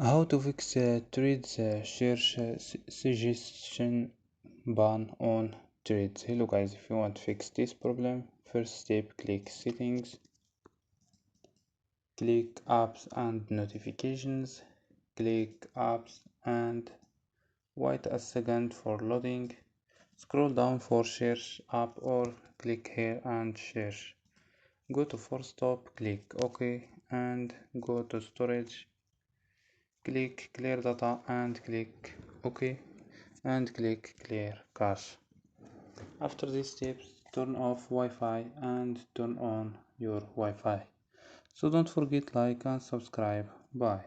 How to fix threads search suggestion ban on threads. Hello guys, if you want to fix this problem, first step, click settings, click apps and notifications, click apps and wait a second for loading. Scroll down for search app or click here and search. Go to force stop, click OK and go to storage. Click clear data and click OK and click clear cache. After these steps, turn off Wi-Fi and turn on your Wi-Fi. So don't forget like and subscribe. Bye.